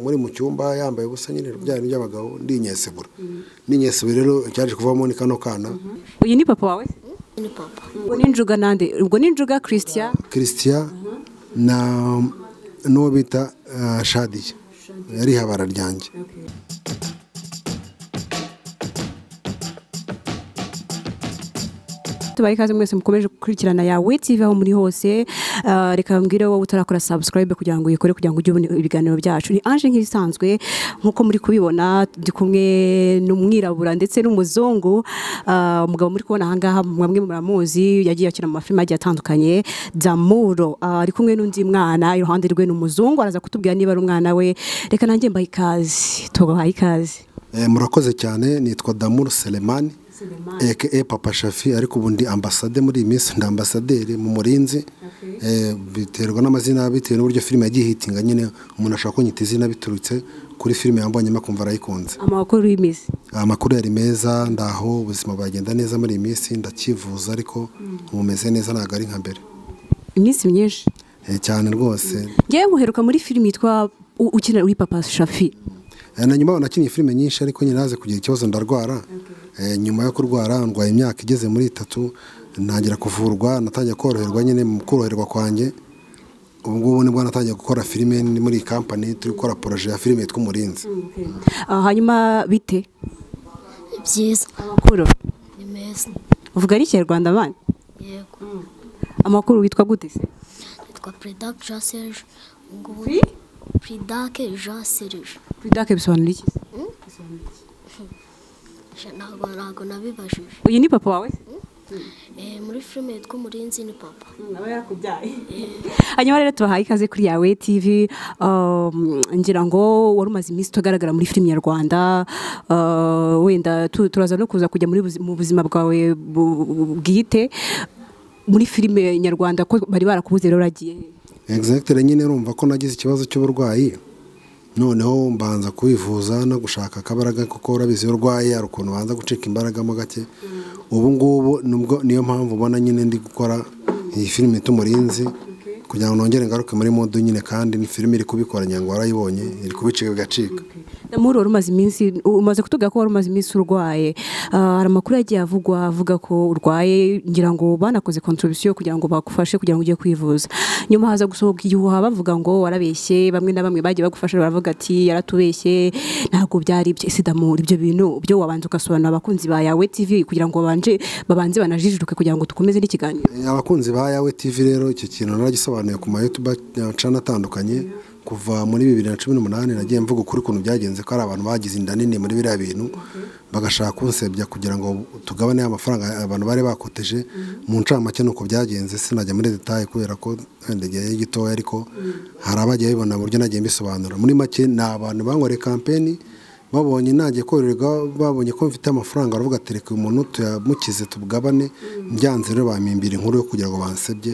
muri mu cyumba yambaye ubusa nyine byari by'abagabo ndinyesebura ninyesebura rero cyaje kuvamo ni kano kana. Uyu ni papa wawe? Ni papa. Ubwo ni Njuga nande? Ubwo ni Njuga Christian na n'uwo bita Shadiya yari habara ryanjye. Tubaye ikaze mwese mukomeje gukurikirana Yawe TV aho muri hose. Reka mbwire wowe utarakora subscribe kugira ngo uyikore kugira ngo ujye ubona ibiganiro byacu. Ni Ange nk'isanzwe nkuko muri kubibona, ndi kumwe n'umwirabura ndetse n'umuzungu. Umugabo muri kubona ahangaha mwamwe muramuzi, yagiye akina mu mafilm agiye atandukanye. Damuro ari kumwe n'undi mwana iruhande rwe n'umuzungu, araza kutubwira niba ari umwana we. Reka nanjye mbaye ikaze. Tubahaye ikaze. Murakoze cyane, nitwa Damuro Selemani aka Papa Shafi, ariko ubundi ambasade muri iyi minsi, nda ambasaderi mu Murinzi. Biterwa n'amazina bitewe n'uburyo filime yagiye hitinga, nyine umuntu ashaka kunyita izina biturutse kuri filime yambonye makumva arayikunze. Amakuru y'imizi? Amakuru yari meza, ndaho ubuzima bagenda neza muri iyi minsi, ndakivuza ariko umeze neza ntago ari nka mbere. Iminsi myinshi cyane rwose. Ngiye guheruka muri filime yitwa ukina uri Papa Shafi. Na nyuma nakinnye filime nyinshi ariko nyine naze kugira ikibazo ndarwara. Nyuma yo kurwara ndwaye imyaka igeze muri 3 ntangira kuvurwa, natangiye koroherwa nyine mu koroherwa kwanjye. Ubwo nibwo natangiye gukora filime muri company turi gukora projet ya filime yitwa Umurinzi. Hanyuma bite? Byiza. Amakuru Ni meza. uvuga ari Kinyarwanda bana? Yego. Amakuru witwa gute se? Nitwa Predak Jean Serge. Predak Jean Serge. Predak bisobanura iki? Ntabwo nabibajije. Uyu ni papa wawe? Muri filime yitwa Umurinzi ni papa. Nawe yakubyaye. Hanyuma rero tubahaye ikaze kuri Yawe TV. Ngira ngo wari umaze iminsi tugaragara muri filime nyarwanda. Wenda turaza no kuza kujya mu buzima bwawe bwite muri filime nyarwanda ko bari barakubuze rero ragiye. Exactly, nyine urumva ko nagize ikibazo cy'uburwayi, noneho mbanza kwivuza no gushaka akabaraga kuko urabizi urwaye ari ukuntu banza gucika imbaraga mo gake. Ubu ngubu nubwo niyo mpamvu ubona nyine ndi gukora iyi filime Umurinzi kugira ngo nongere ngaruke muri mode nyine, kandi ni filime iri kubikora nyango warayibonye iri kubicika bigacika. Damuro umaze iminsi umaze kutuga ko umaze iminsi urwaye. Hari amakuru yagiye avuga ko urwaye, ngira ngo banakoze contribution kugira ngo bakufashe kugira ngo ujye kwivuza. Nyuma haza gusohoka igihuha bavuga ngo warabeshye, bamwe na bamwe bagiye bagufasha baravuga ati yaratubeshye, ntabwo byari ibyo. Ese Damuro ibyo bintu byo wabanze ugasobanura abakunzi ba Yawe TV kugira ngo babanze banajijuke kugira ngo tukomeze n'ikiganiro. Abakunzi ba Yawe TV rero icyo kintu naragisobanuye ku ma YouTube channel atandukanye. Kuva muri 2018 nagiye mvuga ukuri kuntu byagenze ko ari abantu bagize inda nini muri biriya bintu, bagashaka kunsebya kugira ngo tugabane amafaranga abantu bari bakoteje. Mu ncamake nuko byagenze, sinajya muri detail kubera ko ndegeye gitoya, ariko hari abagiye bibona buryo nagiye mbisobanura. Muri make ni abantu bangore campaign, babonye nagiye korerwa, babonye ko mfite amafaranga, baravuga tereka umuntu tuyamukize tubugabane. Byanze rero bamimbira inkuru yo kugira ngo bansebye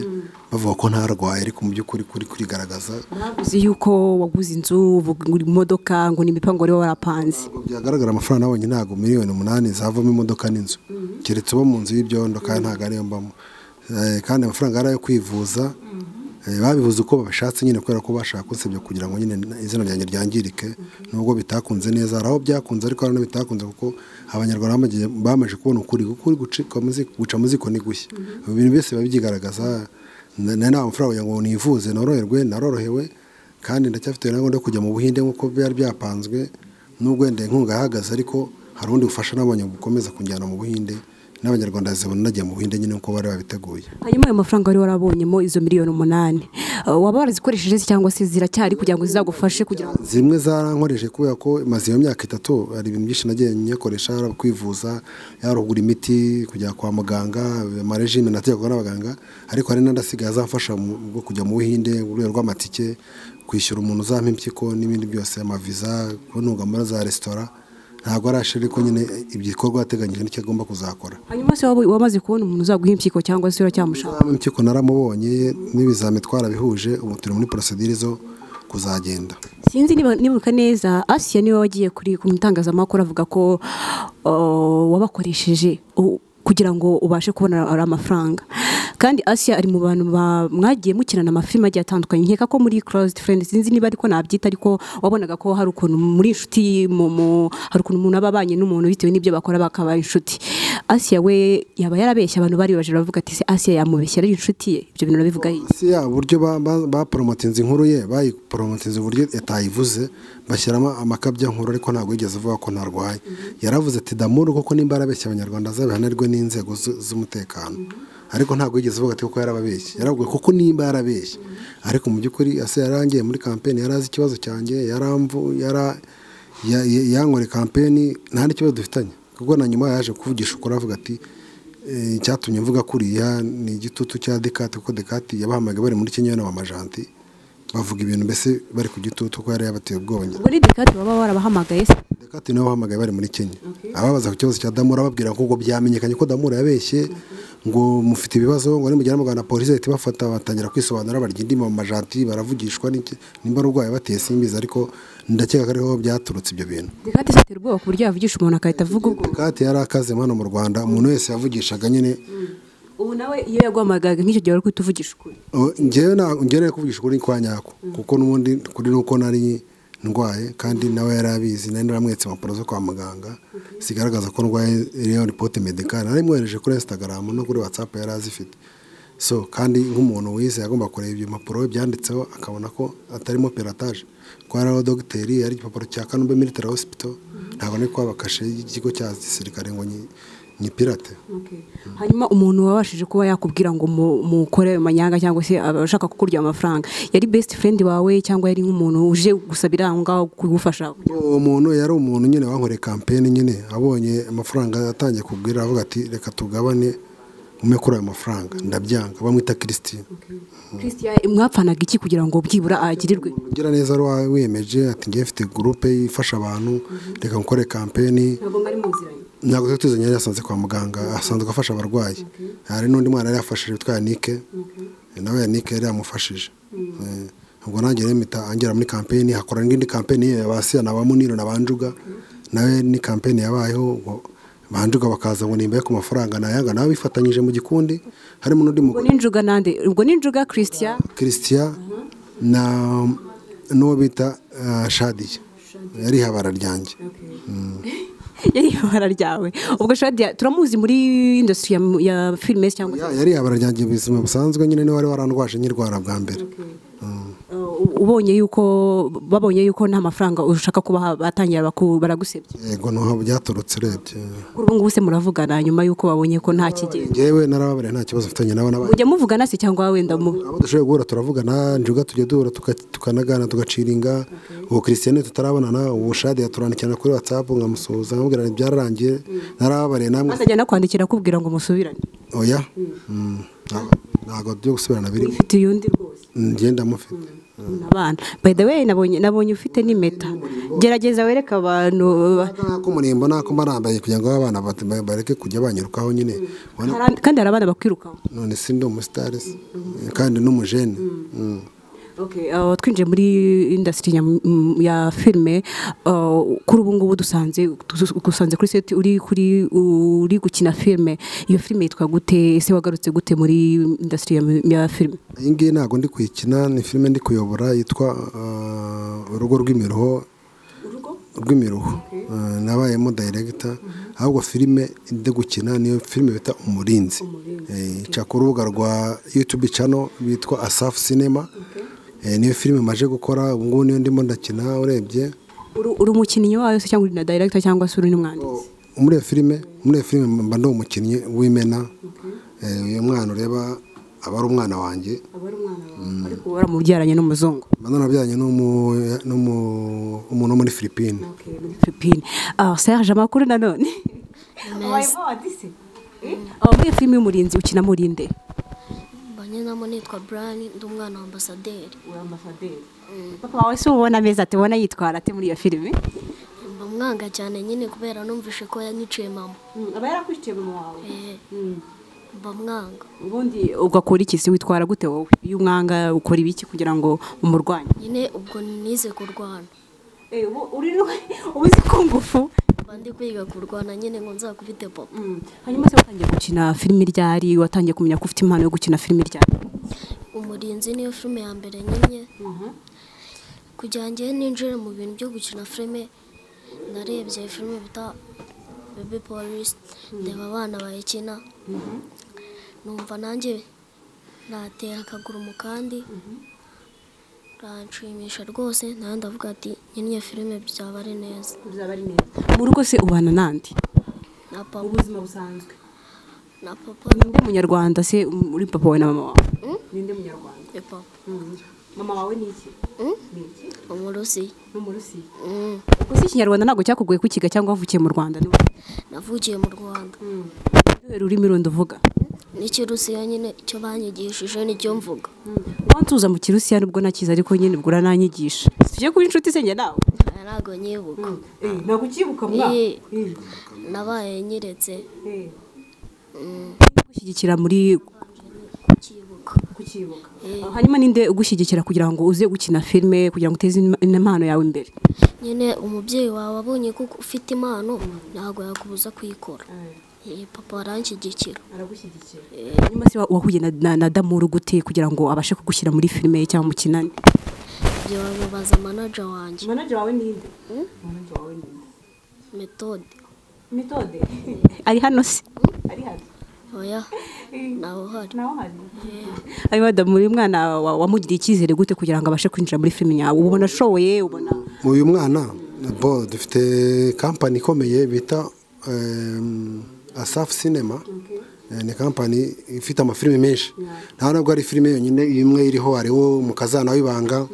bavuga ko ntarwaye, ariko mu by'ukuri kurigaragaza uzi yuko waguze inzu, imodoka, ngo ni imipango rero warapanze. Byagaragara amafaranga nabonye ntago miliyoni 8 zavamo imodoka n'inzu, keretse bo mu nzu y'ibyondo kandi ntago ariyo mbamo. Kandi amafaranga ari ayo kwivuza, babivuze uko babishatse nyine kubera ko bashaka kunsebya kugira ngo nyine izina ryanjye ryangirike. Nubwo bitakunze neza, araho byakunze ariko arano bitakunze kuko abanyarwanda bamaje kubona ukuri guca muziko ni gushya. Ibintu byose babyigaragaza. Nta amafaranga ngo nivuze narorohewe, kandi ndacyafite nango ndo kujya mu Buhinde nkuko byari byapanzwe. Nubwo ndende inkunga yahagaze, ariko hari undi ufasha nabonye gukomeza kunjyana mu Buhinde, n'abanyarwanda zibona nagiye mu Buhinde nyine uko bari babiteguye. Hanyuma ayo mafaranga wari warabonyemo izo miliyoni 8, waba warazikoresheje cyangwa se ziracyari kugira ngo zizagufashe kugira ngo? Zimwe zarankoreshe kubera ko maze iyo myaka 3 ari ibintu byinshi nagiye nyakoresha, kwivuza, yarugura imiti, kujya kwa muganga, amarejime nategwa n'abaganga, ariko hari n'andasigaye azamfasha bwo kujya mu Buhinde, urwego rw'amatike, kwishyura umuntu uzampa impyiko n'ibindi byose, amaviza, kununga muri za restaurant. Ntabwo arashire ko nyine ibikorwa yateganyije n'icyo agomba kuzakora. Hanyuma se wamaze kubona umuntu uzaguha impyiko cyangwa se uracyamushaka? Impyiko naramubonye n'ibizame twarabihuje, ubu turi muri procedure zo kuzagenda. Sinzi nibuka neza, Asia niwe wagiye kuri ku mutangazamakuru avuga ko wabakoresheje kugira ngo ubashe kubona amafaranga, kandi Asia ari mu bantu mwagiye mukirana amafilime agiye atandukanye nkeka ko muri Close Friends sinzi niba ariko nabyita ariko wabonaga ko hari ukuntu muri inshuti hari ukuntu umuntu ababanye n'umuntu bitewe n'ibyo bakora bakaba inshuti. Asia we yaba yarabeshya abantu bari baje bavuga ati se Asia yamubeshya ari inshuti ye, ibyo bintu nabivuga yi Asia uburyo ba promotinze inkuru ye bayi promotinze uburyo etayivuze bashyiramo amakabya nkuru ariko ntabwo yigeze avuga ko ntarwaye. Yaravuze ati Damuru koko nimba arabeshya abanyarwanda azabihanirwe n'inzego z'umutekano, ariko ntabwo yigeze avuga ati koko yarababeshye. Yaravuga koko nimba yarabeshye, ariko mu by'ukuri Asia yarangiye muri campaign yarazi ikibazo cyanjye yankore campaign nta n'ikibazo dufitanye, kuko na nyuma yaje kuvugisha ukuri avuga ati cyatumye mvuga kuriya ni igitutu cya Dekati, kuko Dekati yabahamagaye bari muri Kenya n'abamajanti bavuga ibintu mbese bari ku gitutu ko yari yabateye ubwoba. Muri Dekati baba barabahamagaye se? Dekati nabo bahamagaye bari muri Kenya ababaza ku kibazo cya Damura babwira ko byamenyekanye ko Damura yabeshye ngo mufite ibibazo ngo nimujyana mugana polisi iti bafata batangira kwisobanura barya indimi mu majanti baravugishwa nimba urwaye bateye simbiza, ariko ndakeka ko ariho byaturutse ibyo bintu. Dekati satera ubwoba ku buryo yavugisha umuntu akahita avuga ubwo. Dekati yari akaze hano mu Rwanda, umuntu wese yavugishaga nyine. Ubu nawe iyo yagwamagaga nk'icyo gihe wari kwita uvugisha ukuri? Ngewe kuvugisha ukuri kwa nyako, kuko n'ubundi kuri nuko nari ndwaye kandi nawe yarabizi, nari naramwetse impapuro zo kwa muganga zigaragaza ko ndwaye iriyo report medicale, nari mwohereje kuri Instagram no kuri WhatsApp yari azifite. So kandi nk'umuntu wize yagomba kureba ibyo impapuro byanditseho akabona ko atarimo piratage, ko ari aho dogiteri yari igipapuro cya Kanumba Military Hospital, ntabwo ni kwa bakashe y'ikigo cya gisirikare ngo ni pirate. Hanyuma umuntu wabashije kuba yakubwira ngo mukore manyanga cyangwa se abashaka kukurya amafaranga, yari best friend wawe cyangwa yari nk'umuntu uje gusabira ngaho kugufasha? Umuntu yari umuntu nyine wankore campaign nyine abonye amafaranga atangiye kubwira avuga ati reka tugabane ume kuri ayo mafaranga, ndabyanga. Bamwita Christian. Christian mwapfanaga iki kugira ngo byibura agirirwe? Ugira neza ari wiyemeje ati ngiye mfite groupe ifasha abantu, reka nkore campaign. Ntabwo ngari muziranye? Ntabwo tuzanye, yari yasanze kwa muganga asanzwe afasha abarwayi. Hari n'undi mwana yari yafashije witwa Yannick, nawe Yannick yari yamufashije. Ubwo nanjye remita angera muri campaign, hakora n'indi campaign y'abasiya na bamuniro na banjuga, nawe ni campaign yabayeho banjuga bakaza ngo nimba ku mafaranga nayanga nawe bifatanyije mu gikundi. Harimo n'undi mugabo n'injuga nande, ubwo n'injuga Christian na no bita Shadiya yari habara ryanjye. Yari habara ryawe. Ubwo Shadiya turamuzi muri industry ya filime cyangwa yari habara ryanjye bizima busanzwe nyine, ni wari warandwaje nyirwara bwa mbere. Ubonye yuko babonye yuko nta mafaranga ushaka kuba batangira baragusebye? Yego no byaturutse rebye. Ubu ngubu se muravugana nyuma yuko babonye ko nta kigenda? Ngewe narababare nta kibazo mfitanye nabo n'abandi. Ujya muvugana se cyangwa wenda abo dushoboye guhura turavugana, njuga tujye duhura tukanagana tugaciringa. Uwo Christian tutarabonana, uwo Shadiya turandikirana kuri WhatsApp ngamusuhuza nkamubwira byararangiye, narababare namwe. Azajya nakwandikira kubwira ngo musubirane? Oya. Ntabwo byo gusubirana biri. Ufite yundi rwose? Ngenda mufite. Abana by the way nabonye ufite n'impeta, gerageza wereka abantu ko murimbo nako marambaye kugira ngo abana bareke kujya banyirukaho nyine. Kandi hari abana bakwirukaho? None si ndi umusitari kandi n'umujene. Twinjiye muri industry ya filime, kuri ubu ngubu dusanze kuri set uri gukina filime. Iyo filime yitwa gute? Ese wagarutse gute muri industry ya filime? Iyi ngiyi ntabwo ndi kuyikina, ni filime ndi kuyobora yitwa Urugo rw'imiruho. Nabayemo director, ahubwo filime ndi gukina niyo filime bita Umurinzi. Ica ku rubuga rwa YouTube channel bitwa Asaf Cinema. Niyo filime maje gukora, ubu ngubu niyo ndimo ndakina. Urebye uri umukinnyi wayo se cyangwa uri na director cyangwa se uri n'umwanditsi? Muri filime mba ndi umukinnyi w'imena. Uyu mwana ureba aba ari umwana wanjye. Ariko waramubyaranye n'umuzungu? Bana nabyaranye n'umuntu muri Philippines. Muri Philippines. Serge amakuru nanone? Muri filime y'Umurinzi ukina muri nde? Namo nitwa Brian, ndi umwana wa ambasaderi. Papa wawe se ubona ameze ate, ubona yitwara ate muri iyo filime? Mbamwanga cyane nyine kubera numvishe ko yanyiciye mama. Aba yarakwiciye mama wawe? Mbamwanga. Ubundi ugakora iki se, witwara gute wowe iyo umwanga, ukora ibiki kugira ngo umurwanye? Nyine ubwo nize kurwana. Uzi ko ngufu? ndi kwiga kurwana nyine ngo nzakubite papa. hanyuma se watangiye gukina filime ryari watangiye kumenya ko ufite impano yo gukina filime ryari Umurinzi niyo filime ya mbere nyine kugira ngo ninjire mu bintu byo gukina filime narebye filime bita Baby Police ndeba abana bayikina numva nanjye natera akaguru mu kandi ranshimisha rwose nawe ndavuga ati nyine filime byaba ari neza. mu rugo se ubana nandi Na papa. ubuzima busanzwe Na papa. ninde munyarwanda se uri papa wawe na mama wawe ninde munyarwanda Papa. mama wawe ni iki Umurusi. n'umurusi ubwo se ikinyarwanda ntabwo cyakugoye kukiga cyangwa wavukiye mu Rwanda Navukiye mu Rwanda. ururimi rundi uvuga N'ikirusiya nyine icyo banyigishije nicyo mvuga. wantuza mu kirusiya nubwo nakiza ariko nyine ubwo urananyigisha tujye kuba inshuti se njye nawe Ntabwo nyibuka. ntabwo ukibuka Nabaye nyiretse. gushyigikira muri Kibuka. kukibuka hanyuma ninde ugushyigikira kugira ngo uze gukina filime kugira ngo uteze impano yawe imbere Nyine umubyeyi wawe abonye ko ufite impano ntabwo yakubuza kuyikora. Papa aranshyigikira. aragushyigikira hanyuma se wahuye na Damuru gute kugira ngo abashe kugushyira muri filime cyangwa mu kinani Ibyo babibaza manager wanjye. manager wawe ninde manager wawe ninde Methode. ari hano se ari hano Oya. Naho hari. hanyuma Damuru umwana wamugiriye icyizere gute kugira ngo abashe kwinjira muri filime yawe ubona ashoboye ubona uyu mwana dufite kampani ikomeye bita Asaf Cinema. Ni kampani ifite amafilime menshi nta nubwo ari filime yonyine imwe iriho hariho Umukazana w'ibanga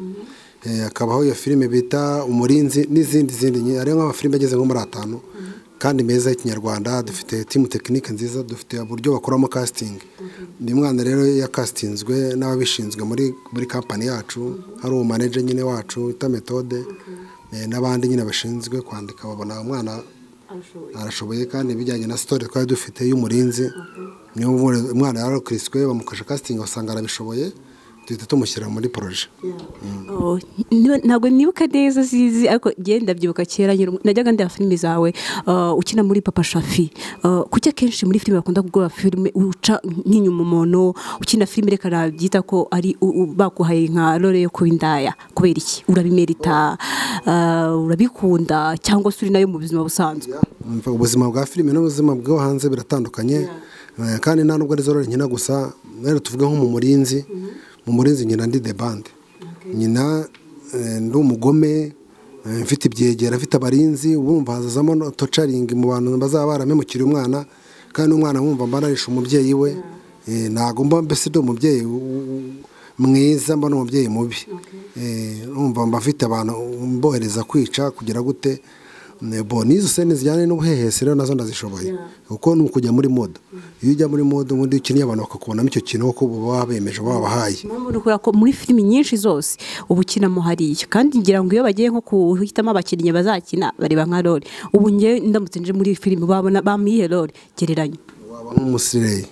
akabaho iyo filime bita Umurinzi n'izindi hariho nk'amafilime ageze nko muri 5 kandi meza y'ikinyarwanda dufite team technique nziza dufite uburyo bakoramo casting ni mwana rero ya castingzwe n'ababishinzwe muri kampani yacu hari manager nyine wacu ita Methode n'abandi nyine bashinzwe kwandika babona umwana arashoboye kandi bijyanye na story twari dufite y'Umurinzi niyo umwana yarokriswe bamukasha casting basanga arabishoboye tuhita tumushyira muri projet. ntabwo nibuka neza zizi ariko genda byibuka kera najyaga ndeba filime zawe ukina muri Papa Shafi kuki kenshi muri filime bakunda kugora filime uca nk'inyuma umuntu ukina filime reka nabyita ko ari bakuhaye nka role yo kubindaya kubera iki urabimerita urabikunda cyangwa se uri nayo mu buzima busanzwe ubuzima bwa filime n'ubuzima bwo hanze biratandukanye kandi nta nubwo ari zo role nkina gusa rero tuvuge nko mu Murinzi nyina ndi the band nyina ndi umugome mfite ibyegera mfite abarinzi wumva hazazamo torturing mu bantu bazaba baramemukira umwana kandi umwana wumva mbanarisha umubyeyi we ntago mba mbese ndi umubyeyi mwiza mba n'umubyeyi mubi umva mba mfite abantu mbohereza kwica kugira gute nizo sene zijyanye n'ubuhehesi rero nazo ndazishoboye kuko ni ukujya muri mode iyo ujya muri mode ubundi ukiniye abantu bakakubonamo icyo kintu ko baba bemeje babahaye ko muri filimi nyinshi zose ubu ukinamo hariya kandi ngira ngo iyo bagiye nko kuhitamo abakinnyi bazakina bareba nka role ubu nge ndamutse nje muri filimi babona bamiye role gereranya waba nk'umusireye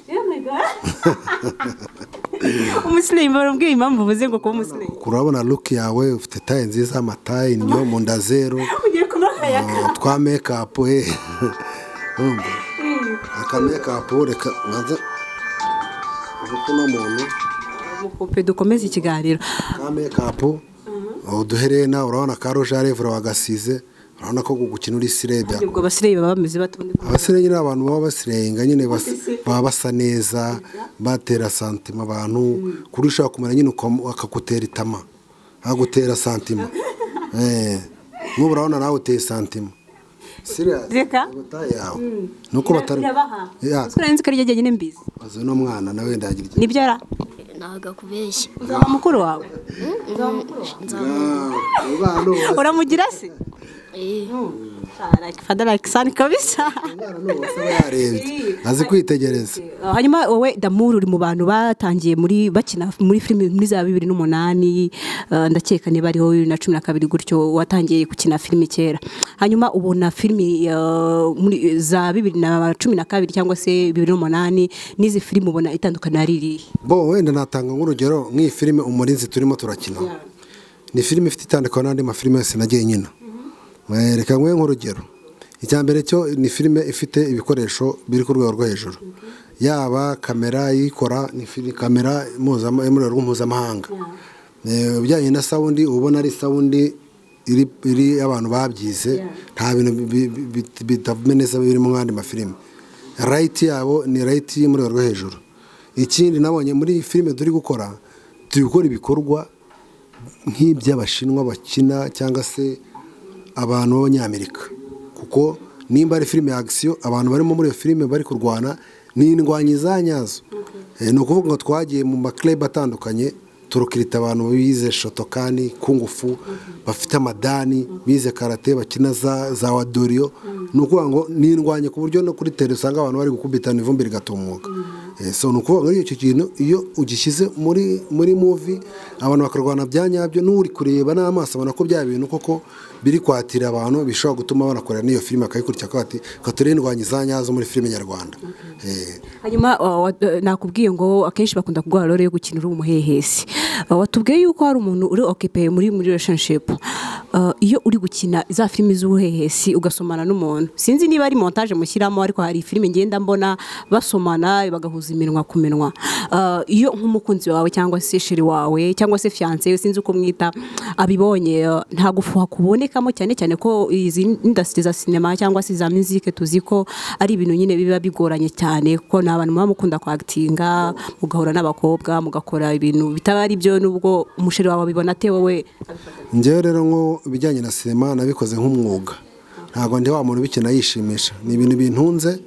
umusireye barambwiye impamvu uvuze ngo kuba umusireye kurabona look yawe ufite taye nziza amataye inyo mu nda zero twa make up aka make up reka maze uko no muntu umukope dukomeze ikiganiro ka make up uduherena urabona ka rouge à lèvres wagasize urabona ko gukina uri sirebya ubwo basireye baba bameze batonde abasire nyine abantu baba basirenga nyine baba basa neza batera santima abantu kurusha kumara nyine akagutera itama agutera santima nk'ubu urabona nawe uteye santima reka nuko batari urenze ko ryajya nyine mbizi azo no mwana nawe ndagira nibyo ara ntaga kubeshya uzaba mukuru wawe uramugira se like sani kabisa azi kwitegereza hanyuma wowe Damuru uri mu bantu batangiye bakina muri filime muri za 2008 ndakeka niba ariho 2012 gutyo watangiye gukina filime kera hanyuma ubona filime muri za 2012 cyangwa se 2008 nizi filime ubona itandukana riri wenda natanga nk'urugero nk'iyi filime Umurinzi turimo turakina ni filime ifite itandukana n'andi mafilime yose nagiye nyina reka nkwe nk'urugero icya mbere cyo ni filime ifite ibikoresho biri ku rwego rwo hejuru, yaba kamera yikora ni kamera mpuzamahanga, ibijyanye na sawundi ubona ari sawundi iri abantu babyize, nta bintu bitameneza biri mu yandi mafilime. Rayiti yabo ni rayiti yo mu rwego rwo hejuru. Ikindi nabonye muri filime turi gukora ibikorwa nk'iby'abashinwa bakina cyangwa se abantu b'abanyamerika, kuko nimba ari filime ya action abantu barimo muri iyo filime bari kurwana ni indwanyi za nyazo. Ni ukuvuga ngo twagiye mu maklub atandukanye turukirita abantu bize shotokani, kungufu, bafite amadani, bize karate, bakina za wadorio. Ni ukuvuga ngo ni indwanyi ku buryo no kuri tele usanga abantu bari gukubitana ivumbi rigatumuka. So ni ukuvuga ngo icyo kintu iyo ugishyize muri movie abantu bakarwana bya nyabyo, n'uri kureba n'amaso abona ko bya bintu koko biri kwatira abantu, bishobora gutuma banakorera n'iyo filime akayikurikira ko ati kature indwanyi za nyazo muri filime nyarwanda. Hanyuma nakubwiye ngo akenshi bakunda kuguha role yo gukina uri umuhehesi. Watubwiye yuko hari umuntu uri occupé muri relationship. Iyo uri gukina za filime z'ubuhehesi ugasomana n'umuntu, sinzi niba ari montage mushyiramo, ariko hari filime ngenda mbona basomana bagahuza iminwa ku minwa. Iyo nk'umukunzi wawe cyangwa se sheri wawe cyangwa se fiancé sinzi uko mwita abibonye, nta gufuha kubonekamo, cyane cyane ko izi industry za cinema cyangwa se za musique tuzi ko ari ibintu nyine biba bigoranye cyane, ko n'abantu muba mukunda kwa actinga mugahura n'abakobwa mugakora ibintu bitaba ari byo, nubwo umusheri wawe abibona ate wowe. Njyewe rero ngo bijyanye na cinema nabikoze nk'umwuga, ntabwo ndi wa muntu ubikina yishimisha, ni ibintu bintunze,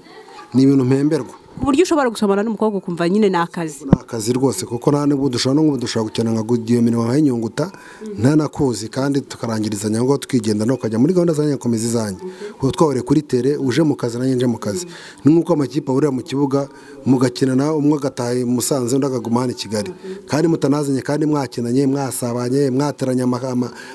ni ibintu mpemberwa, ku buryo ushobora gusomana n'umukobwa ukumva nyine ni akazi rwose, kuko nta n'ubu dushobora gukina nka gudiyo minwa nk'inyunguta nta nakuzi, kandi tukarangirizanya ngo tukigenda no kujya muri gahunda zanjye komeza izanjye, kuko twahore kuri tele uje mu kazi nanjye nje mu kazi. Ni nk'uko amakipe ahurira mu kibuga mugakinana, umwe agataha i Musanze undi akaguma hano i Kigali, kandi mutanazanye kandi mwakinanye mwasabanye mwateranya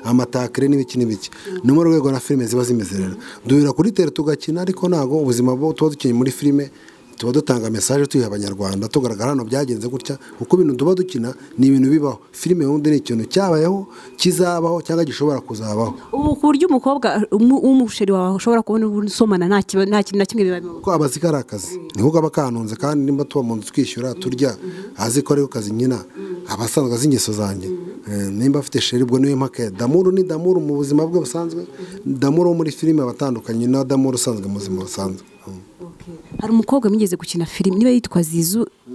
amatakire n'ibiki n'ibiki. Ni mu rwego na filime ziba zimeze rero, duhura kuri tele tugakina, ariko ntabwo ubuzima bwo tuba dukeneye muri filime tuba dutanga message tuyiha abanyarwanda, tugaragara hano byagenze gutya, kuko ibintu tuba dukina ni ibintu bibaho. Filime wundi ni ikintu cyabayeho, kizabaho cyangwa gishobora kuzabaho. Ubu ku buryo umukobwa umusheri wawe ushobora kubona usomana nta kintu na kimwe bibamo, ko abazi ko ari akazi, niho gaba kanunze, kandi nimba tuba mu nzu twishyura turya, azi ko ari kazi nyina, abasanzwe azi ingeso zanjye. Nimba afite sheri ubwo niwe mpaka damuru ni damuru mu buzima bwe busanzwe, damuru wo muri filime abatandukanye na damuru usanzwe mu buzima busanzwe. Hari umukobwa mwigeze gukina filime niba yitwa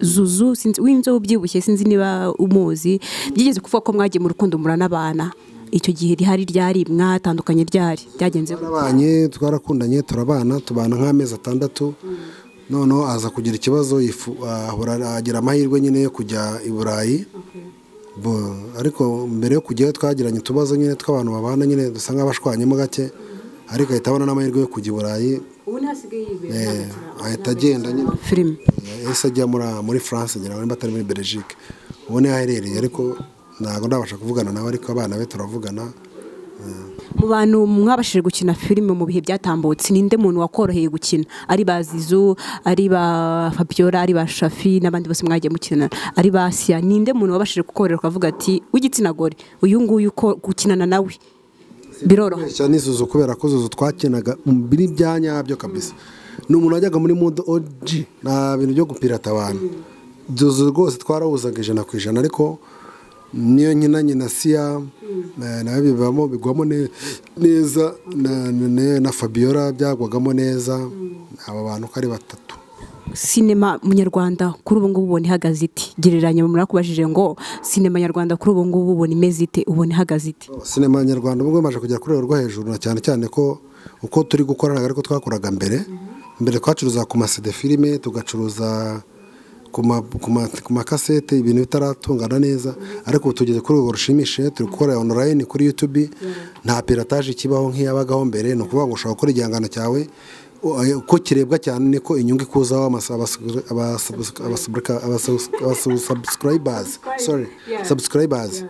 Zuzu, sinzi w'inzo ubyibushye, sinzi niba umuzi, byigeze kuvuga ko mwagiye mu rukundo muranabana. Icyo gihe rihari ryari mwatandukanye ryari byagenze abanye twarakundanye turabana tubana nk'amezi 6, noneho aza kugira ikibazo agira amahirwe nyine yo kujya i Burayi. Ariko mbere yo kujyayo twagiranye utubazo nyine tw'abantu babana nyine dusanga bashwanyemo gake, ariko ahita abona n'amahirwe yo kujya i Burayi. Ahita agenda nyine filime yahise ajya muri France, ngira ngo batari muri Belgique, ubone yaherereye, ariko ntabwo ndabasha kuvugana nawe, ariko abana be turavugana. Mu bantu mwabashije gukina filime mu bihe byatambutse, ninde muntu wakoroheye gukina? Ari ba Zizu, ari ba Fabiola, ari ba Shafi n'abandi bose mwagiye mukina, ari ba Sia, ninde muntu wabashije gukorera ukavuga ati w'igitsina gore uyu nguyu uko gukinana nawe biroroha? Cyane Zuzu, kubera ko Zuzu twakinaga biri byanyabyo kabisa, ni umuntu wajyaga muri mode OG, nta bintu byo gupirata abantu. Zuzu rwose twarahuzaga 100%, ariko niyo nyinanye na Sia nawe bigwamo neza, na Fabiola byagwagamo neza. Aba bantu ko ari 3. Sinema munyarwanda kuri ubu ngubu ubona ihagaze iti? Gereranya murakubajije ngo sinema nyarwanda kuri ubu ngubu ubona imeze ite, ubona ihagaze iti? Sinema nyarwanda ubwo imaze kugera kuri rwo hejuru, cyane cyane ko uko turi gukorana, ariko twakoraga mbere twacuruza ku masede filime, tugacuruza ku makasete, ibintu bitaratungana neza, ariko tugeze kuri urwo rushimishije, turi gukora online kuri YouTube, nta piratage kibaho nk'iyabagaho mbere. Ni ukuvuga ngo ushobora gukora igihangano cyawe uko kirebwa cyane, niko inyungu ikuzaho subscribers.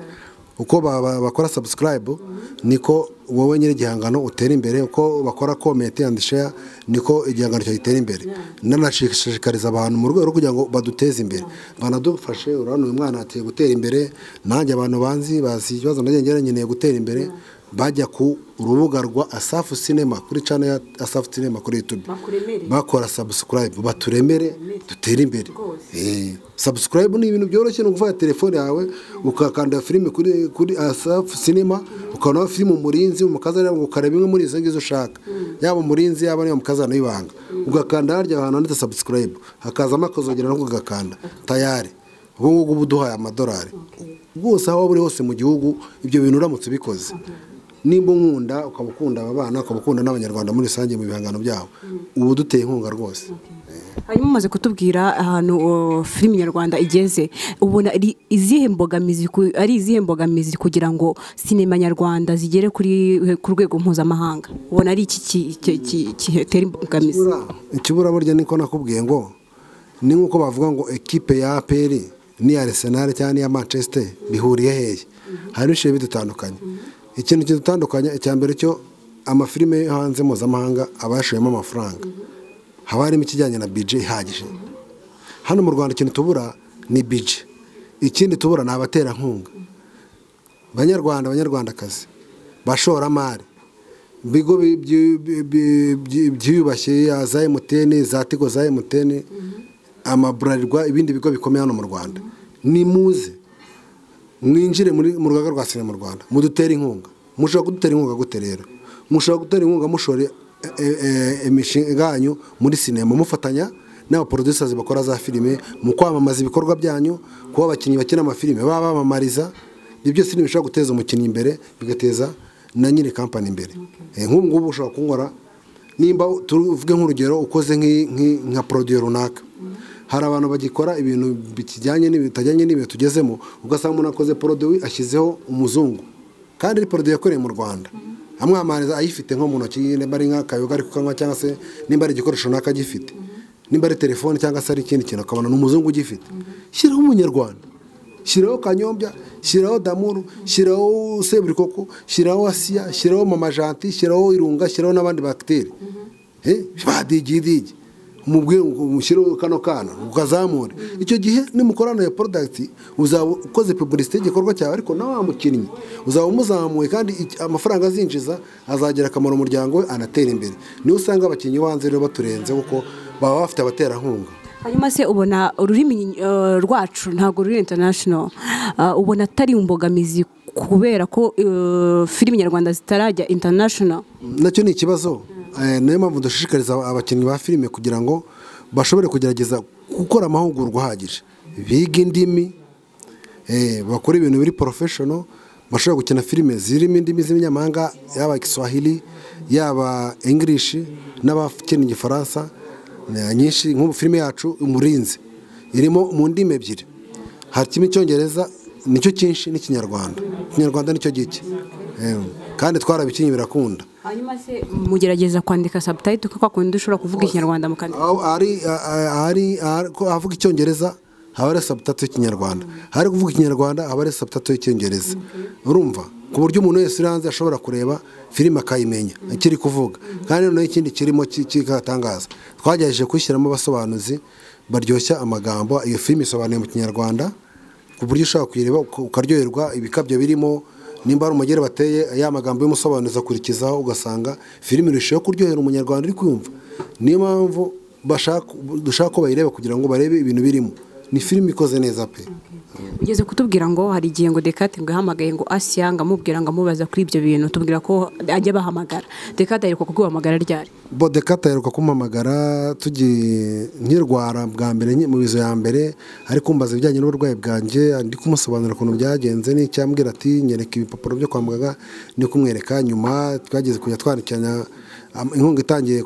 Uko bakora subscribe niko wowe nyine igihangano utera imbere, uko bakora comment and share niko igihangano cyatera imbere. Nanashishikariza abantu mu rwego rwo kugira ngo baduteze imbere, banadufashe. Urabona uyu mwana atiye gutera imbere, nanjye abantu bazi ikibazo ndagengeranye nkeneye gutera imbere, bajya ku urubuga rwa Asafu Cinema kuri channel ya Asafu Cinema kuri YouTube bakora subscribe baturemere dutere imbere. Subscribe ni ibintu byoroshye no gufata telefone yawe ukakanda filime kuri Asafu Cinema ukabona filime Umurinzi umukazana ukareba imwe muri izo ngizo ushaka yaba Umurinzi yaba niyo mukazana y'ibanga ugakanda harya ahantu handitse subscribe hakazamo akazogera no kugakanda tayari ubu ngubu duhaye amadolari bwose aho buri hose mu gihugu ibyo bintu uramutse bikoze nimba nkunda ukabukunda abana ukabukunda n'abanyarwanda muri rusange mu bihangano byabo ubu duteye inkunga rwose. hanyuma umaze kutubwira ahantu filime nyarwanda igeze ubona ari izihe mbogamizi kugira ngo sinema nyarwanda zigere ku rwego mpuzamahanga ubona ari iki kitera imbogamizi? Ikibura burya niko nakubwiye ngo ni nkuko bavuga ngo ekipe ya APR ni Arsenal cyane ya Manchester bihuriye hehe hari bishe bidutandukanye. Ikintu kidutandukanya icyambere cyo amafilime hanze mpuzamahanga abashoyemo amafaranga haba harimo ikijyanye na budget ihagije. Hano mu Rwanda ikintu tubura ni budget, ikindi tubura ni abatera nkunga. Abanyarwandakazi bashora mari bigo byiyubashye za MTN za Tigo za MTN amabrarirwa ibindi bigo bikomeye hano mu Rwanda ni muze mwinjire mu rugaga rwa sinema mu Rwanda mudutera inkunga. Mushobora kudutera inkunga gute rero? Mushobora gutera inkunga mushore imishinga yanyu muri sinema mufatanya n'aba producers bakora za filime mu kwamamaza ibikorwa byanyu kuba abakinnyi bakina amafilime babamamariza. Ibyo byose ni bishobora guteza umukinnyi imbere bigateza na nyiri company imbere. Nk'ubu ngubu ushobora kunkora nimba tuvuge nk'urugero ukoze nka producer runaka hari abantu bagikora ibintu bikijyanye n'ibitajyanye n'ibihe tugezemo ugasanga umuntu akoze produit ashyizeho umuzungu kandi ari produit yakoreye mu Rwanda amwamariza ayifite nko mu ntoki nimba ari nk'akayoga ari kukanywa cyangwa se nimba ari igikoresho runaka gifite nimba ari telefone cyangwa se ari ikindi kintu akabona n'umuzungu ugifite. Shyiraho umunyarwanda, shyiraho Kanyombya, shyiraho Damuru, shyiraho Seburikoko, shyiraho Asiya, shyiraho Mama Janti, shyiraho Irunga, shyiraho n'abandi bagiteri badigi umubwire umushyiraho kano kana ukazamure. Icyo gihe nimukorana ya product uzaba ukoze publicité igikorwa cyawe ariko nawe wamukinnyi uzaba umuzamuye kandi amafaranga azinjiza azagera akamaro umuryango we anatera imbere. Niyo usanga abakinnyi banze rero baturenze kuko baba bafite abatera nkunga. Hanyuma se ubona ururimi rwacu ntabwo ruri international ubona atari imbogamizi kubera ko filime nyarwanda zitarajya international? Nacyo ni ikibazo. Niyo mpamvu dushishikariza abakinnyi ba filime kugira ngo bashobore kugerageza gukora amahugurwa ahagije biga indimi bakora ibintu biri professional bashobora gukina filime zirimo indimi z'inyamahanga yaba Kiswahili yaba English n'abakina Igifaransa nyinshi. Nk'ubu filime yacu Umurinzi irimo mu ndimi ebyiri hari kimwe Icyongereza nicyo cyinshi n'ikinyarwanda. Ikinyarwanda nicyo gike kandi twarabikinye birakunda. Hanyuma se mugerageza kwandika subtitle kuko kundi ushobora kuvuga ikinyarwanda mukandika ari avuga Icyongereza haba ari subtitle y'ikinyarwanda hari kuvuga ikinyarwanda haba ari subtitle y'icyongereza. Urumva ku buryo umuntu wese uranze ashobora kureba filime akayimenya ikiri kuvuga kandi noneho ikindi kirimo kikatangaza twagerageje kwishyiramo abasobanuzi baryoshya amagambo. Iyo filime isobanuye mu kinyarwanda ku buryo ushobora kuyireba ukaryoherwa ibikabyo birimo nimba ari umugere bateye ya magambo y'umusobanuzi akurikizaho ugasanga filime irushaho kuryohera umunyarwanda uri kwumva. Niyo mpamvu dushaka ko bayireba kugira ngo barebe ibintu birimo. Ni filime ikoze neza pe. Ugeze kutubwira ngo hari igihe ngo Dekate ngo yahamagaye ngo Asiya ngo amubwira ngo amubaza kuri ibyo bintu tubwira ko ajya bahamagara. Dekate aheruka kuguhamagara ryari? Dekate aheruka kumpamagara nkirwara bwa mbere mu bizo ya mbere ari kumbaza ibijyanye n'uburwayi bwanjye ndi kumusobanurira ukuntu byagenze n'icyambwira ati nyereka ibipapuro byo kwa muganga ni kumwereka. Nyuma twageze kujya twandikirana inkunga itangiye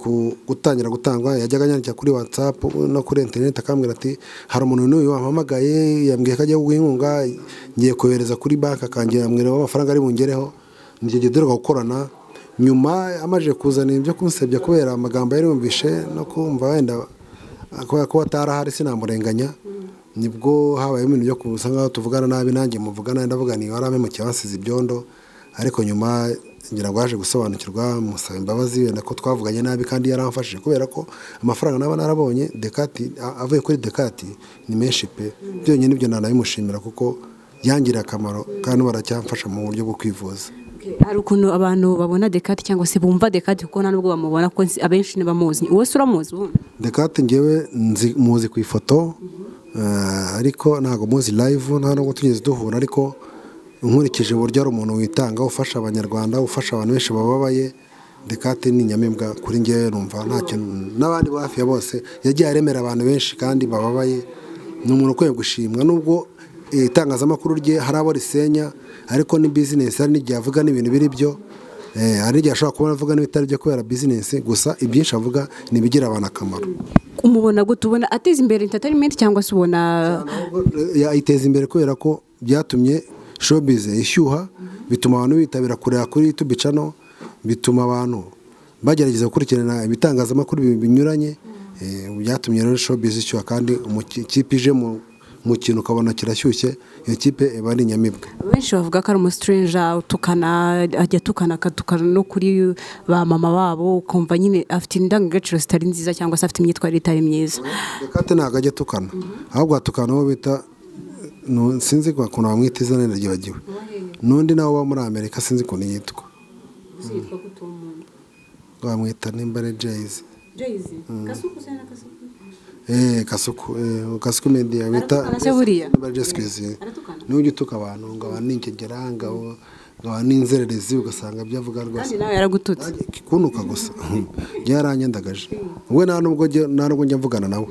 gutangira gutangwa yajyaga nyandika kuri WhatsApp no kuri internet akambwira ati hari umuntu n'uyu wampamagaye yambwiye ko ajya guha inkunga ngiye kohereza kuri banki akangira amwira amafaranga ari bungereho ngiye gederwa gukorana. Nyuma amaje kuzana ibyo kumusebya kubera amagambo yari yumvishe no kumva wenda ko atarahari sinamurenganya nibwo habaye ibintu byo kusanga tuvugana nabi nanjye muvugana ndavuga ni warame mu cyabansize ibyondo ariko nyuma ngira ngo yaje gusobanukirwa musaba imbabazi wenda ko twavuganye nabi kandi yaramfashije kubera ko amafaranga naba narabonye Dekate avuye kuri Dekate ni menshi pe. Byonyine nibyo nanabimushimira kuko yangira akamaro kandi baracyamfasha mu buryo bwo kwivuza. hari ukuntu abantu babona Dekate cyangwa se bumva Dekate kuko nta nubwo bamubona ko abenshi ntibamuzi wowe se uramuzi ubundi Dekate ngewe muzi ku ifoto ariko ntabwo muzi live nta nubwo tugeze duhura ariko nkurikije uburyo ari umuntu witanga ufasha abanyarwanda ufasha abantu benshi bababaye Dekate ni inyamibwa kuri ngewe numva nta kintu n'abandi hafi ya bose yagiye aremera abantu benshi kandi bababaye ni umuntu ukwiye gushimwa nubwo itangazamakuru rye hari abo risenya ariko ni business hari n'igihe avuga n'ibintu biri byo hari n'igihe ashobora kubona avuga n'ibitari byo kubera business gusa ibyinshi avuga nibigira abantu akamaro umubona gute ubona ateza imbere entertainment cyangwa se ubona yayiteza imbere kubera ko byatumye showbiz ishyuha bituma abantu bitabira kureba kuri YouTube channel bituma abantu bagerageza gukurikirana ibitangazamakuru binyuranye byatumye rero showbiz ishyuha kandi ikipe ije mu kintu ukabona kirashyushye iyo kipe iba ari inyamibwa benshi bavuga ko ari umustranger ajya tukana no kuri ba mama babo ukumva nyine afite indangagaciro zitari nziza cyangwa se afite imyitwarire itari myiza Dekate ntabwo ajya tukana ahubwo atukana uwo bita sinzi ukuntu bamwita izina ryibagiwe n'undi nawe uba muri Amerika sinzi ukuntu yitwa bamwita nimba ari Jayz Kasuku media bita Jayz niwe ugituka abantu ngo abaningegera ngo n'inzererezi ugasanga byavuga rwose nawe yaragututse kunuka gusa yaranyendagaje we nta nubwo njya mvugana nawe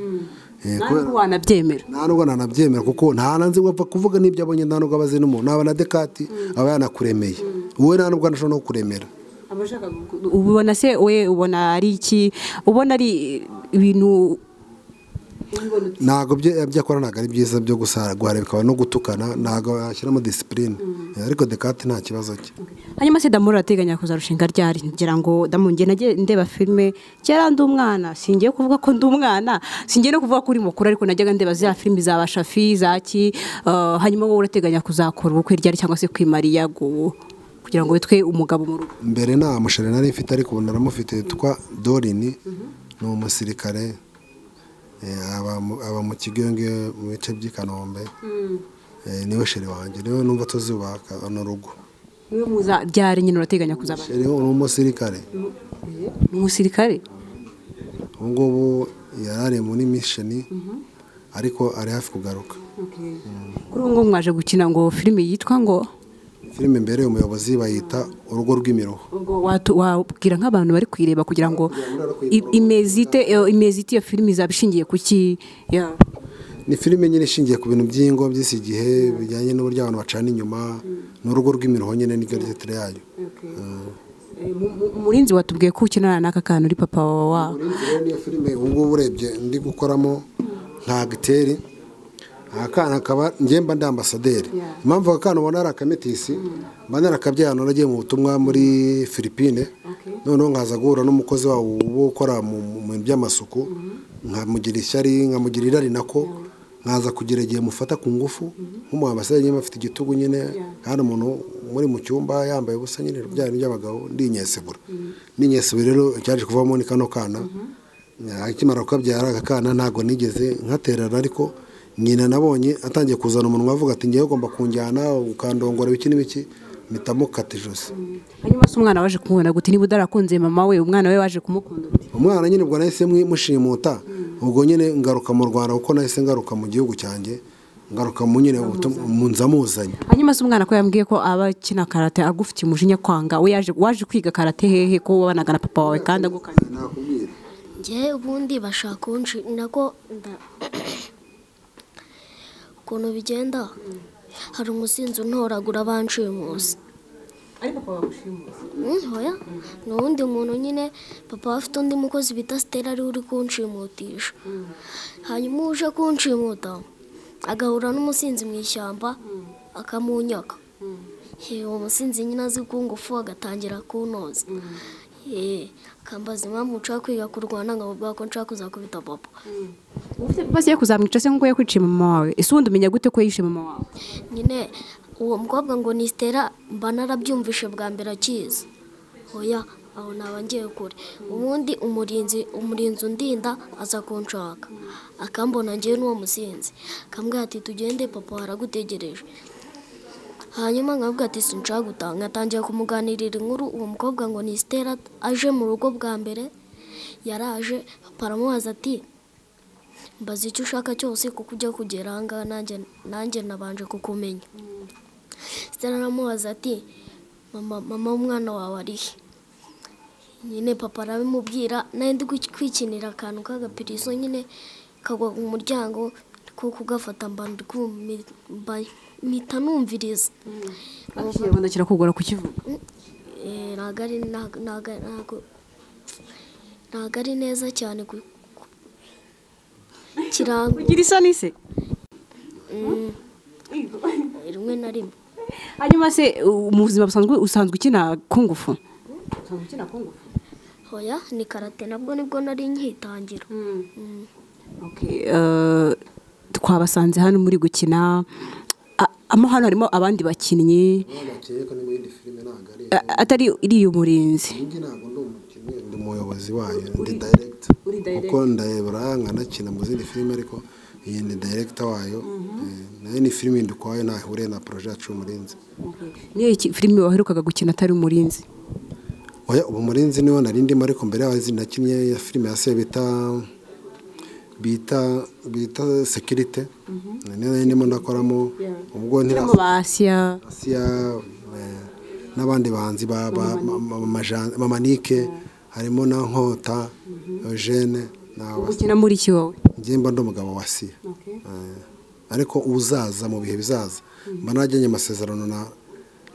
ntabwo wanabyemera nta nubwo nanabyemera kuko nta nanze wapfa kuvuga n'ibyo abonye nta nubwo abazi n'umuntu naba na Dekate aba yanakuremeye wowe nta nubwo anashobora no kuremera ubona se we ubona ari iki ubona ari ibintu ntabwo ibyo akora ntabwo ari byiza byo guhara bikaba no gutukana ntabwo ashyiramo disipurine ariko Dekate nta kibazo cye hanyuma se Damuru arateganya kuzarushinga ryari ngira ngo Damunge nagiye ndeba filime kera ndi umwana singiye kuvuga ko ndi umwana singiye no kuvuga ko uri mukuru ariko najyaga ndeba za filime za Bashafi zaki hanyuma wowe urateganya kuzakora ubukwe ryari cyangwa se kwimariya kugira ngo witwe umugabo mu rugo mbere nta musheri nari mfite ariko ubu naramufite yitwa Dorini ni umusirikare aba mu kigo mu bice by'i Kanombe niwe sheri wanjye niwe numva tuzubaka n'urugo niwe muza ryari nyine urateganya kuzabana sheri ni umusirikare ubu ngubu yarari muri mission ariko ari hafi kugaruka kuri ubu ngubu mwaje gukina ngo filime yitwa ngo filime mbere umuyobozi bayita urugo rw'imiruho wabwira nk'abantu bari kwireba kugira ngo imezite iyo filime izaba ishingiye ku ki ni filime nyine ishingiye ku bintu by'ingo by'isi gihe bijyanye n'uburyo abantu bacana inyuma n'urugo rw'imiruho nyine niryo ryitire yayo umurinzi watubwiye ko ukinana n'aka kantu uri papa wawe niyo filime ubu ngubu urebye ndi gukoramo nka agiteri akana akaba ngemba ndi ambasaderi impamvu akana ubona ari akametisi mba narakabyaye naragiye mu butumwa muri Philippines noneho nkaza guhura n'umukozi wabo ukora mu bintu by'amasuku nkamugira ishyari nkamugira irari nako nkaza kugira igihe mufata ku ngufu nk'umu ambasaderi nyine afite igitugu nyine kandi umuntu muri mu cyumba yambaye ubusa nyine byari by'abagabo ndinyesebura ninyesebura rero cyaje kuvamo ni kano kana akimara kukabyara aka kana ntago nigeze nkaterera ariko nyina nabonye atangiye kuzana umuntu avuga ati ngiye ugomba kunjyana ukandongora ibiki n'ibiki mpitamo kata ijosi hanyuma se umwana waje kumubona gute niba udarakunze mama we umwana we waje kumukunda umwana nyine ubwo nahise mushimuta ubwo nyine ngaruka mu Rwanda kuko nahise ngaruka mu gihugu cyanjye ngaruka mu nyine mu nzamuzanye hanyuma se umwana ko yambwiye ko aba kina karate agufitiye umujinya kwanga we waje kwiga karate hehe ko wabanaga na papa wawe kandi agukanye nakubwira njye ubundi bashaka kunshi nako ukuntu bigenda hari umusinzi untoragura banshimusi ari papa wagushimusi hoya ni uwundi muntu nyine papa afite undi mukozi bita Stella ari uri kunshimutisha hanyuma uje kunshimuta agahura n'umusinzi mu ishyamba akamunyaka uwo musinzi nyine azi kungufu agatangira kunoza kambaza impamvu nshaka kwiga kurwana nkavuga ko nshaka kuzakubita papa ufite papa se kuzamwica se ngo yakwiciye mama wawe ese ubundi umenya gute ko yishe mama wawe nyine uwo mukobwa ngo ni Stella mba narabyumvishe bwa mbere akiza hoya aho naba ngiye kure ubundi umurinzi undinda aza kunshaka akambona ngiye n'uwo musinzi akambwira ati tugende papa aragutegereje hanyuma nkavuga ati sinshaka gutaha, ngatangira kumuganirira inkuru. Uwo mukobwa ngo ni Stella aje mu rugo bwa mbere, yaraje paramubaza ati mbaza icyo ushaka cyose kuko ujya kugera ahangaha nanjye nabanje kukumenya. Stella aramubaza ati mama w'umwana wawe arihe? Nyine papa arabimubwira, nawe ndi kwikinira akantu k'agapirizo nyine kagwa mu muryango kuko ugafata mpita numviriza. Ikinyarwanda kirakugora kukivuga? Ntabwo ari neza cyane kugira isoni se rimwe na rimwe. Hanyuma se mu buzima usanzwe ukina kungufu? Hoya ni karate, nabwo nibwo nari nkitangira. Twabasanze hano muri gukina, hano harimo abandi bakinnyi atari iriya umurinzi. Ndi umuyobozi wayo, ndi director kuko ndayobora nkanakina mu zindi filime, ariko iyi ni director wayo. nayo ni filime ndukwayo ntahure na projet yacu umurinzi. Niyo filime waherukaga gukina atari umurinzi? Oya, ubu umurinzi niwo nari ndimo, ariko mbere yaho nakinnye ya filime ya se bita security. Nari ndimo ndakoramo ubwo ntiramo Asia n'abandi bahanzi Mamanike, harimo na Nkota Eugene. Ukina muri iki wowe? Njye mba ndi umugabo wa Asia, ariko uzaza mu bihe bizaza mba najyanye amasezerano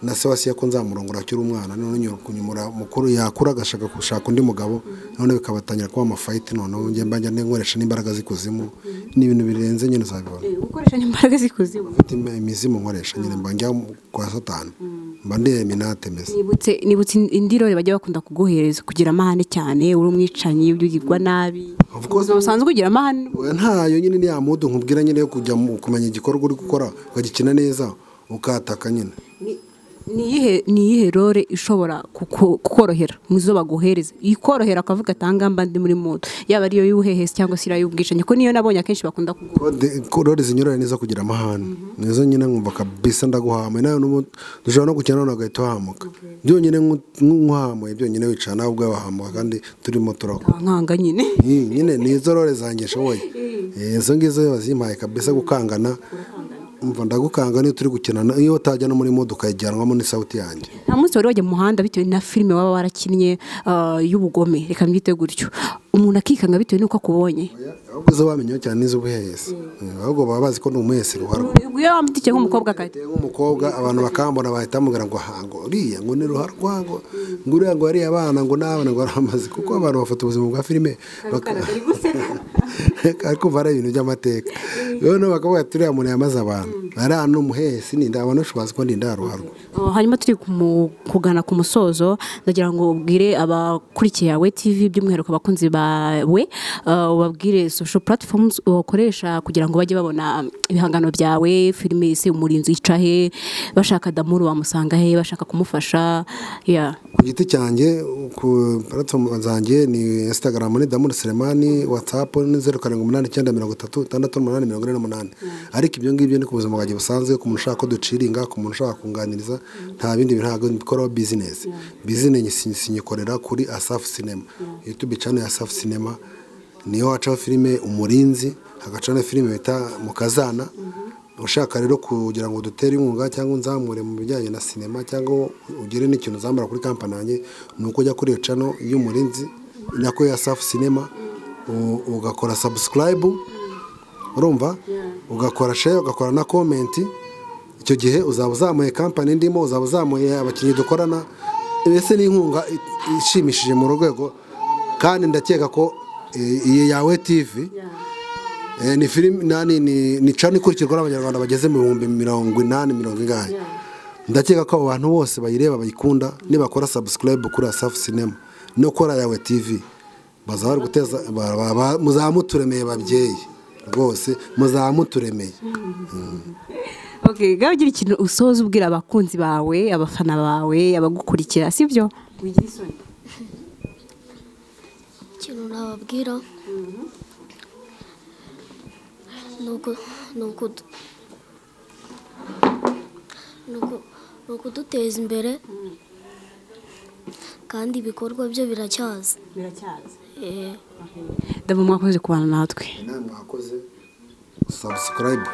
na se wa Asia ko nzamurongora akiri umwana, none kunyumura mukuru yakura agashaka gushaka undi mugabo, none bikabatangira kuba amafight. None njye mba njya nkoresha n'imbaraga zikuzimu, ni ibintu birenze nyine uzabibona. Ukoresha n'imbaraga zikuzimu? Imizimu nkoresha nyine mba njya kwa Satani, mba ndi Eminate meze. Nibutse indirore bajya bakunda kuguhereza kugira amahane cyane, uri umwicanyi, ugirwa nabi. Ubuzima busanzwe kugira amahane ntayo, nyine ni ya mudu nkubwira nyine yo kujya kumenya igikorwa uri gukora ukagikina neza ukataka nyine. Ni iyihe role ishobora kukorohera mu zo baguhereza, ikorohera akavuga atanga mba ndi muri moto, yaba ariyo y'ubuhehesi cyangwa se y'ubwishanyi? Ko niyo nabonye akenshi bakunda kuguha role zinyuranye neza kugira amahane, nizo nyine nkumva kabisa ndaguhama. nayo dushobora no gukina none agahita wahamuka byonyine nk'uhamuye byonyine wicara nawe ubwawe wahamuka kandi turimo nkanga nyine nizo role zanjye nshoboye. Izo ngizo bazimpaye kabisa gukangana, umva ndagukanga niyo turi gukina, iyo utajya no muri mode ukayijyanwamo ni sauti yanjye. Nta munsi wari wajya mu muhanda bitewe na filime waba warakinnye y'ubugome, reka mbyite gutyo, umuntu akikanga bitewe n'uko akubonye? ahubwo zo bamenyeho cyane n'iz'ubuhehesi, ahubwo baba bazi ko ni umuhehesi ruharwa. Iyo wamutike nk'umukobwa akahita nk'umukobwa abantu bakambona bahita bamubwira ngo hango uriya ngo ni ruharwa, ngo uriya ngo ari abana ngo n'abana ngo aramaze, kuko abantu bafata ubuzima bwa filime ariko vara ibintu by'amateka. Rero bakavuga ati uriya muntu yamaze abantu, ari hano umuhehesi ni ndabona ushoboza ko ndinda ruharwa. Hanyuma turi kugana ku musozo, ndagira ngo ubwire abakurikiye Yawe TV by'umwihariko abakunzi bawe, ubabwire social platforms ukoresha kugira ngo bajye babona ibihangano byawe, filime se umurinzi yica he, bashaka Damuru bamusanga he, bashaka kumufasha. Ku giti cyanjye ku platform zanjye ni Instagram ni Damuru Selemani, WhatsApp ni 0789336848. Ariko ibyo ngibyo ni ku buzima bwaje busanzwe, ku muntu ushaka ko duciringa, ku muntu ushaka kunganiriza, nta bindi ntago bikora business. Business sinyikorera kuri Asaf Cinema, YouTube channel ya Asaf Cinema niyo waca filime umurinzi, hagacana filime bita Mukazana. Ushaka rero kugira ngo dutere inkunga cyangwa nzamure mu bijyanye na sinema cyangwa ugire n'ikintu zambara kuri kampani yanjye, nuko ujya kuri channel y'umurinzi nako ya Asaf Cinema, ugakora subscribe, urumva, ugakora share, ugakora na comment. Icyo gihe uzaba uzamuye kampani ndimo, uzaba uzamuye abakinnyi dukorana, ese n'inkunga ishimishije mu rwego. Kandi ndakeka ko iyi Yawe TV ni filime ni channel ikurikirwa n'abanyarwanda bageze mu 180 ndakeka ko abantu bose bayireba bayikunda, nibakora subscribe kuri Asaf Cinema no kora Yawe TV bazaba guteza muzamuturemeye babyeyi rwose, muzamuturemeye. Okay, gagira ikintu usoza ubwira abakunzi bawe, abafana bawe, abagukurikira, sibyo? Wigira isoni. Ikintu nababwira nuko ni ukuduteza imbere kandi ibikorwa byo biracyaza. Dabo mwakoze kubana natwe. Namwe mwakoze subscribe.